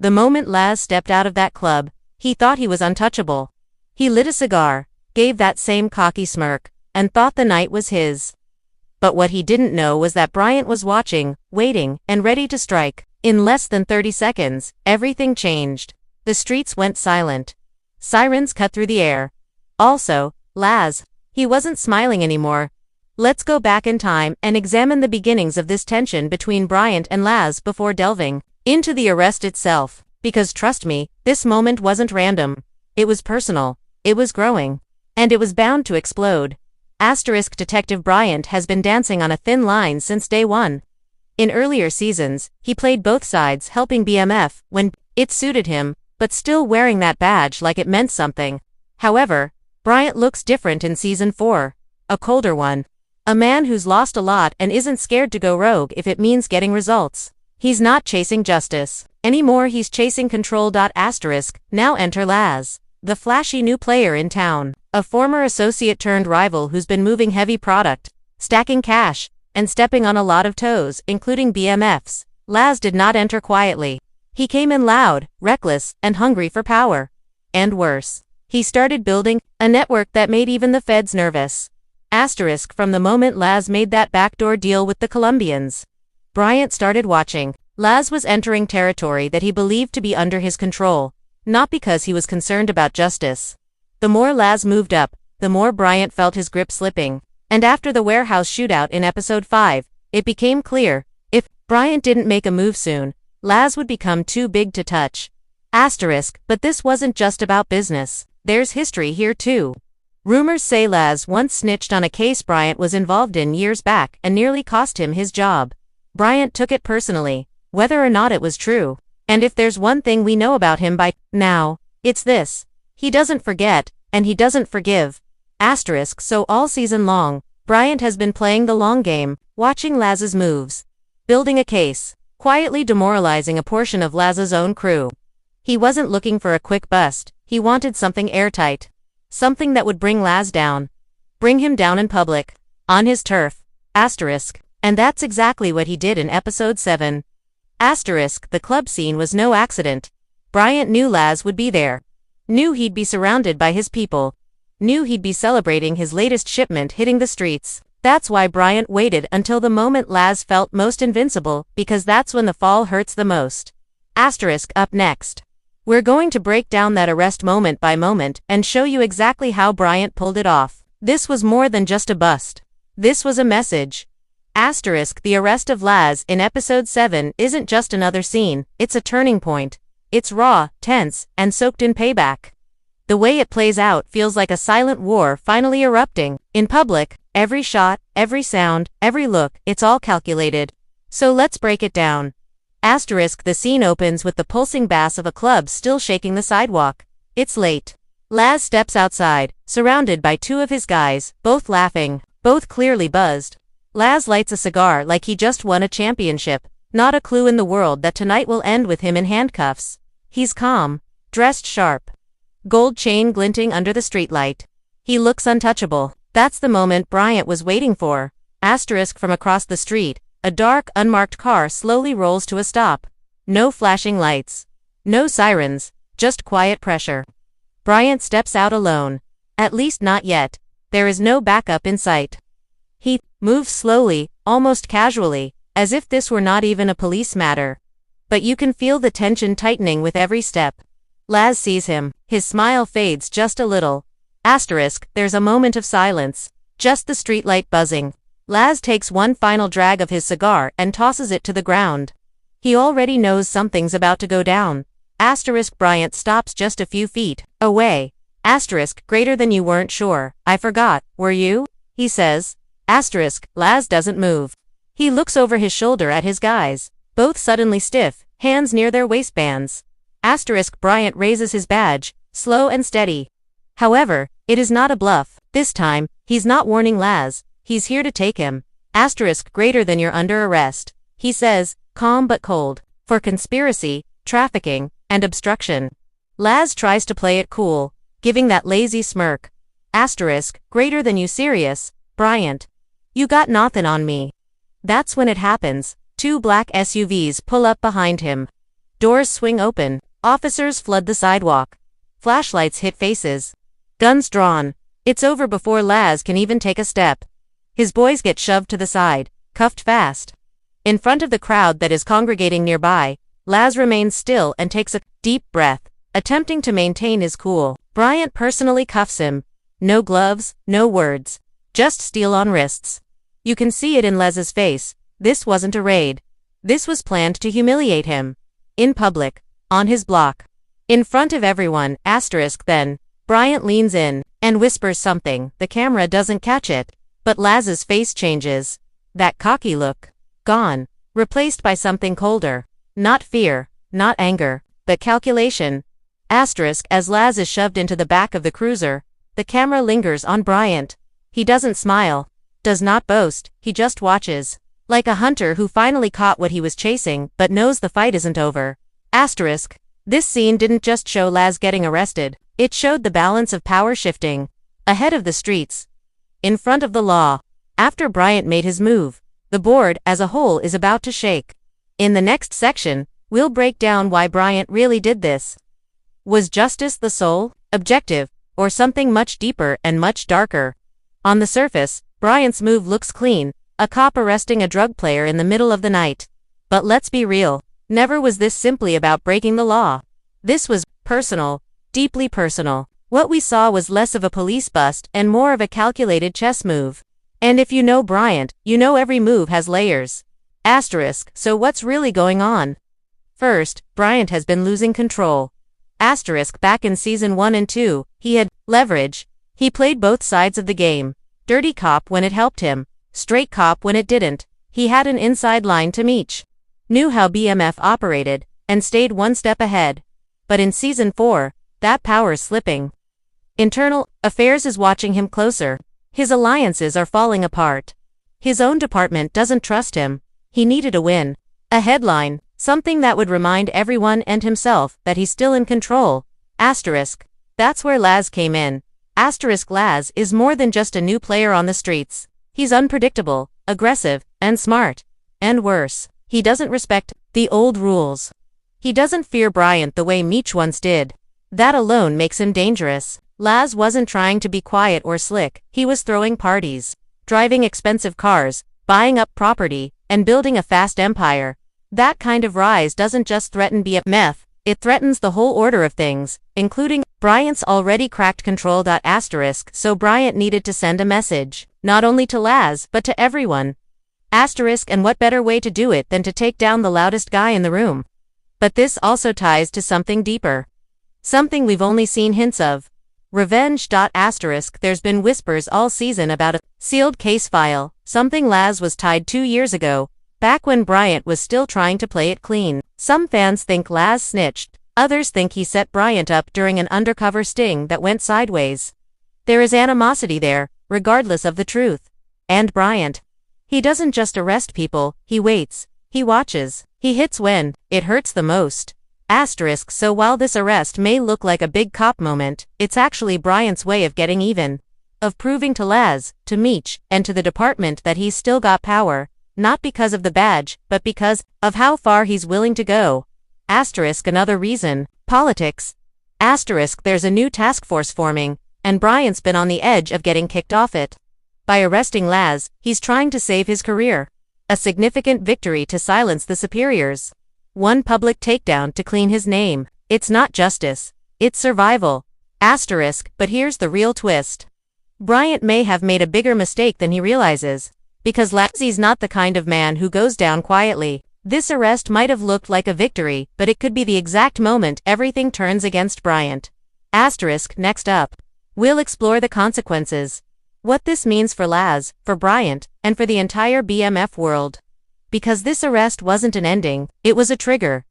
The moment Laz stepped out of that club, he thought he was untouchable. He lit a cigar, gave that same cocky smirk, and thought the night was his. But what he didn't know was that Bryant was watching, waiting, and ready to strike. In less than 30 seconds, everything changed. The streets went silent. Sirens cut through the air. Also, Laz, he wasn't smiling anymore. Let's go back in time and examine the beginnings of this tension between Bryant and Laz before delving into the arrest itself, because trust me, this moment wasn't random. It was personal, it was growing, and it was bound to explode. Detective Bryant has been dancing on a thin line since day one. In earlier seasons, he played both sides, helping BMF when it suited him, but still wearing that badge like it meant something. However, Bryant looks different in Season 4. A colder one. A man who's lost a lot and isn't scared to go rogue if it means getting results. He's not chasing justice anymore, he's chasing control. Now enter Laz, the flashy new player in town. A former associate turned rival who's been moving heavy product, stacking cash, and stepping on a lot of toes, including BMF's. Laz did not enter quietly. He came in loud, reckless, and hungry for power. And worse, he started building a network that made even the feds nervous. From the moment Laz made that backdoor deal with the Colombians, Bryant started watching. Laz was entering territory that he believed to be under his control, not because he was concerned about justice. The more Laz moved up, the more Bryant felt his grip slipping. And after the warehouse shootout in Episode 5, it became clear, if Bryant didn't make a move soon, Laz would become too big to touch. But this wasn't just about business. There's history here too. Rumors say Laz once snitched on a case Bryant was involved in years back and nearly cost him his job. Bryant took it personally, whether or not it was true. And if there's one thing we know about him by now, it's this. He doesn't forget, and he doesn't forgive. So all season long, Bryant has been playing the long game, watching Laz's moves, building a case, quietly demoralizing a portion of Laz's own crew. He wasn't looking for a quick bust, he wanted something airtight. Something that would bring Laz down. Bring him down in public. On his turf. And that's exactly what he did in Episode 7. The club scene was no accident. Bryant knew Laz would be there. Knew he'd be surrounded by his people. Knew he'd be celebrating his latest shipment hitting the streets. That's why Bryant waited until the moment Laz felt most invincible, because that's when the fall hurts the most. Up next. We're going to break down that arrest moment by moment and show you exactly how Bryant pulled it off. This was more than just a bust. This was a message. The arrest of Laz in Episode 7 isn't just another scene, it's a turning point. It's raw, tense, and soaked in payback. The way it plays out feels like a silent war finally erupting. In public, every shot, every sound, every look, it's all calculated. So let's break it down. The scene opens with the pulsing bass of a club still shaking the sidewalk. It's late. Laz steps outside, surrounded by two of his guys, both laughing, both clearly buzzed. Laz lights a cigar like he just won a championship, not a clue in the world that tonight will end with him in handcuffs. He's calm, dressed sharp. Gold chain glinting under the streetlight. He looks untouchable. That's the moment Bryant was waiting for. From across the street, a dark, unmarked car slowly rolls to a stop. No flashing lights. No sirens, just quiet pressure. Bryant steps out alone. At least not yet. There is no backup in sight. He moves slowly, almost casually, as if this were not even a police matter. But you can feel the tension tightening with every step. Laz sees him. His smile fades just a little. There's a moment of silence. Just the streetlight buzzing. Laz takes one final drag of his cigar and tosses it to the ground. He already knows something's about to go down. Bryant stops just a few feet away. Greater than you weren't sure. I forgot, were you? He says. Laz doesn't move. He looks over his shoulder at his guys, both suddenly stiff, hands near their waistbands. Bryant raises his badge, slow and steady. However, it is not a bluff. This time, he's not warning Laz, he's here to take him. Greater than you're under arrest. He says, calm but cold, for conspiracy, trafficking, and obstruction. Laz tries to play it cool, giving that lazy smirk. Greater than you serious, Bryant? You got nothin' on me. That's when it happens. Two black SUVs pull up behind him. Doors swing open. Officers flood the sidewalk. Flashlights hit faces. Guns drawn. It's over before Laz can even take a step. His boys get shoved to the side, cuffed fast. In front of the crowd that is congregating nearby, Laz remains still and takes a deep breath, attempting to maintain his cool. Bryant personally cuffs him. No gloves, no words. Just steel on wrists. You can see it in Laz's face. This wasn't a raid. This was planned to humiliate him. In public. On his block. In front of everyone. Then, Bryant leans in and whispers something. The camera doesn't catch it. But Laz's face changes. That cocky look. Gone. Replaced by something colder. Not fear, not anger, but calculation. As Laz is shoved into the back of the cruiser, the camera lingers on Bryant. He doesn't smile. Does not boast. He just watches. Like a hunter who finally caught what he was chasing but knows the fight isn't over. This scene didn't just show Laz getting arrested. It showed the balance of power shifting. Ahead of the streets. In front of the law. After Bryant made his move, the board as a whole is about to shake. In the next section, we'll break down why Bryant really did this. Was justice the sole objective, or something much deeper and much darker? On the surface, Bryant's move looks clean, a cop arresting a drug player in the middle of the night. But let's be real, never was this simply about breaking the law. This was personal, deeply personal. What we saw was less of a police bust and more of a calculated chess move. And if you know Bryant, you know every move has layers. So what's really going on? First, Bryant has been losing control. Back in season 1 and 2, he had leverage. He played both sides of the game. Dirty cop when it helped him. Straight cop when it didn't. He had an inside line to Meech. Knew how BMF operated, and stayed one step ahead. But in season 4, that power's slipping. Internal affairs is watching him closer. His alliances are falling apart. His own department doesn't trust him. He needed a win. A headline, something that would remind everyone and himself that he's still in control. That's where Laz came in. Laz is more than just a new player on the streets. He's unpredictable, aggressive, and smart. And worse, he doesn't respect the old rules. He doesn't fear Bryant the way Meech once did. That alone makes him dangerous. Laz wasn't trying to be quiet or slick. He was throwing parties, driving expensive cars, buying up property, and building a fast empire. That kind of rise doesn't just threaten BMF, it threatens the whole order of things, including Bryant's already cracked control. So Bryant needed to send a message, not only to Laz, but to everyone. And what better way to do it than to take down the loudest guy in the room? But this also ties to something deeper. Something we've only seen hints of. Revenge. There's been whispers all season about a sealed case file, something Laz was tied 2 years ago, back when Bryant was still trying to play it clean. Some fans think Laz snitched, others think he set Bryant up during an undercover sting that went sideways. There is animosity there, regardless of the truth. And Bryant. He doesn't just arrest people, he waits, he watches, he hits when it hurts the most. So while this arrest may look like a big cop moment, it's actually Bryant's way of getting even. Of proving to Laz, to Meech, and to the department that he's still got power, not because of the badge, but because of how far he's willing to go. Another reason, politics. There's a new task force forming, and Bryant's been on the edge of getting kicked off it. By arresting Laz, he's trying to save his career. A significant victory to silence the superiors. One public takedown to clean his name. It's not justice. It's survival. But here's the real twist. Bryant may have made a bigger mistake than he realizes. Because Laz's not the kind of man who goes down quietly. This arrest might have looked like a victory, but it could be the exact moment everything turns against Bryant. Next up. We'll explore the consequences. What this means for Laz, for Bryant, and for the entire BMF world. Because this arrest wasn't an ending, it was a trigger.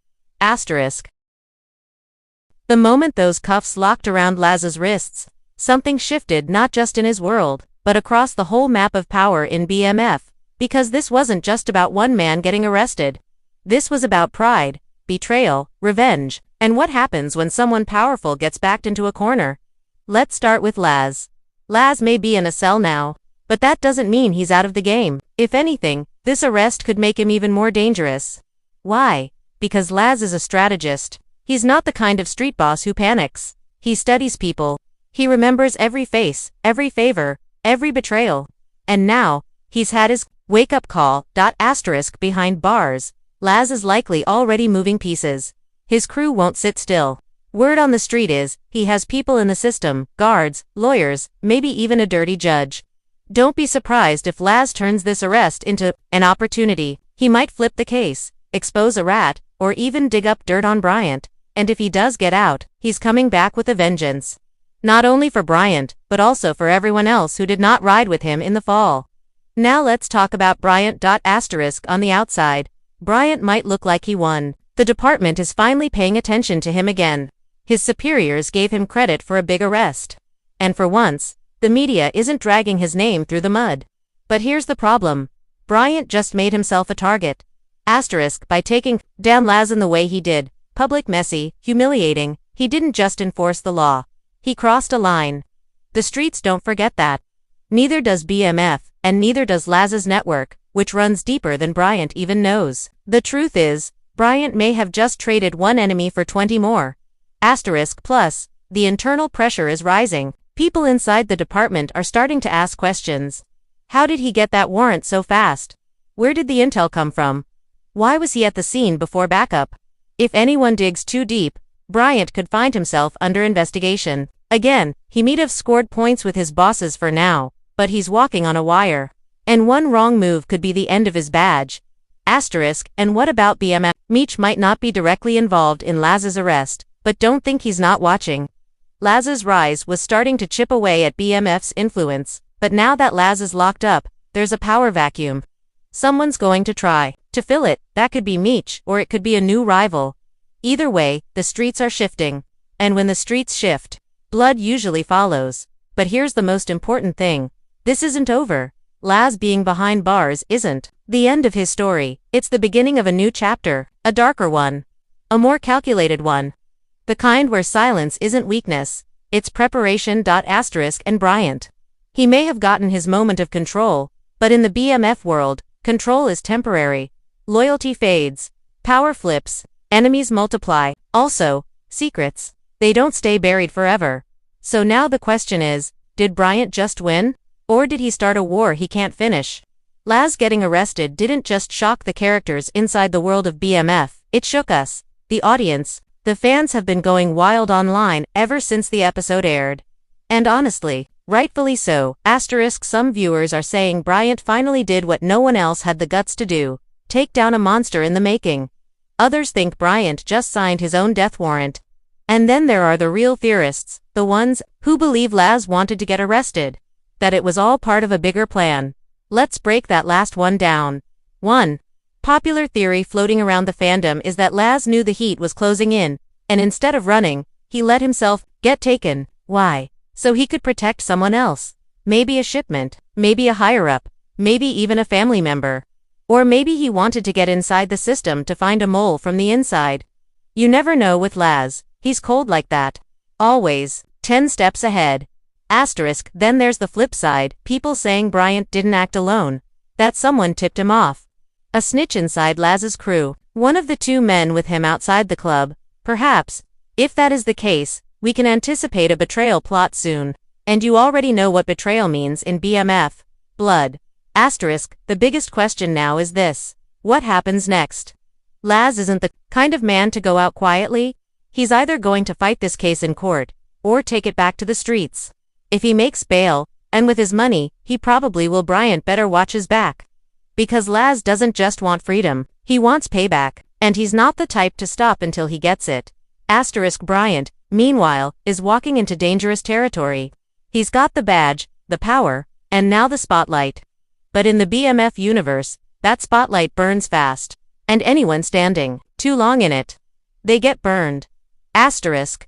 The moment those cuffs locked around Laz's wrists, something shifted not just in his world, but across the whole map of power in BMF, because this wasn't just about one man getting arrested. This was about pride, betrayal, revenge, and what happens when someone powerful gets backed into a corner. Let's start with Laz. Laz may be in a cell now, but that doesn't mean he's out of the game. If anything, this arrest could make him even more dangerous. Why? because Laz is a strategist. He's not the kind of street boss who panics. He studies people. He remembers every face, every favor, every betrayal. And now, he's had his wake-up call. Behind bars, Laz is likely already moving pieces. His crew won't sit still. Word on the street is, he has people in the system, guards, lawyers, maybe even a dirty judge. Don't be surprised if Laz turns this arrest into an opportunity. He might flip the case, expose a rat, or even dig up dirt on Bryant. And if he does get out, he's coming back with a vengeance. Not only for Bryant, but also for everyone else who did not ride with him in the fall. Now let's talk about Bryant. On the outside, Bryant might look like he won. The department is finally paying attention to him again. His superiors gave him credit for a big arrest. And for once, the media isn't dragging his name through the mud. But here's the problem. Bryant just made himself a target. By taking down Laz in the way he did. Public, messy, humiliating. He didn't just enforce the law. He crossed a line. The streets don't forget that. Neither does BMF, and neither does Laz's network, which runs deeper than Bryant even knows. The truth is, Bryant may have just traded one enemy for 20 more. Plus, the internal pressure is rising. People inside the department are starting to ask questions. How did he get that warrant so fast? Where did the intel come from? Why was he at the scene before backup? If anyone digs too deep, Bryant could find himself under investigation. Again, he might have scored points with his bosses for now, but he's walking on a wire. And one wrong move could be the end of his badge. And what about BMF? Meech might not be directly involved in Laz's arrest, but don't think he's not watching. Laz's rise was starting to chip away at BMF's influence, but now that Laz is locked up, there's a power vacuum. Someone's going to try to fill it. That could be Meech, or it could be a new rival. Either way, the streets are shifting. And when the streets shift, blood usually follows. But here's the most important thing. This isn't over. Laz being behind bars isn't the end of his story. It's the beginning of a new chapter, a darker one. A more calculated one. The kind where silence isn't weakness, it's preparation. And Bryant. He may have gotten his moment of control, but in the BMF world, control is temporary. Loyalty fades. Power flips. Enemies multiply. Also, secrets. They don't stay buried forever. So now the question is, did Bryant just win? Or did he start a war he can't finish? Laz getting arrested didn't just shock the characters inside the world of BMF, it shook us, the audience. The fans have been going wild online ever since the episode aired. And honestly, rightfully so. Some viewers are saying Bryant finally did what no one else had the guts to do, take down a monster in the making. Others think Bryant just signed his own death warrant. And then there are the real theorists, the ones who believe Laz wanted to get arrested, that it was all part of a bigger plan. Let's break that last one down. 1. Popular theory floating around the fandom is that Laz knew the heat was closing in, and instead of running, he let himself get taken. Why? So he could protect someone else. Maybe a shipment, maybe a higher-up, maybe even a family member. Or maybe he wanted to get inside the system to find a mole from the inside. You never know with Laz, he's cold like that. Always, 10 steps ahead. Then there's the flip side, people saying Bryant didn't act alone, that someone tipped him off. A snitch inside Laz's crew, one of the two men with him outside the club, perhaps. If that is the case, we can anticipate a betrayal plot soon. And you already know what betrayal means in BMF. Blood. The biggest question now is this. What happens next? Laz isn't the kind of man to go out quietly. He's either going to fight this case in court, or take it back to the streets. If he makes bail, and with his money, he probably will. Bryant better watch his back. Because Laz doesn't just want freedom, he wants payback, and he's not the type to stop until he gets it. Bryant, meanwhile, is walking into dangerous territory. He's got the badge, the power, and now the spotlight. But in the BMF universe, that spotlight burns fast, and anyone standing too long in it, they get burned.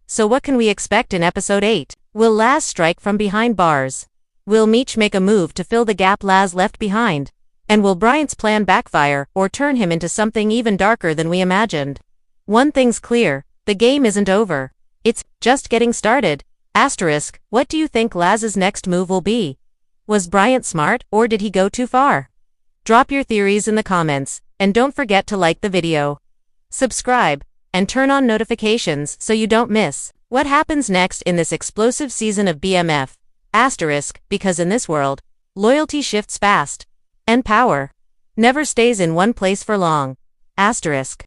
So what can we expect in episode 8? Will Laz strike from behind bars? Will Meech make a move to fill the gap Laz left behind? And will Bryant's plan backfire, or turn him into something even darker than we imagined? One thing's clear, the game isn't over. It's just getting started. What do you think Laz's next move will be? Was Bryant smart, or did he go too far? Drop your theories in the comments, and don't forget to like the video. subscribe, and turn on notifications so you don't miss what happens next in this explosive season of BMF. Asterisk, because in this world, loyalty shifts fast, and power never stays in one place for long. Asterisk.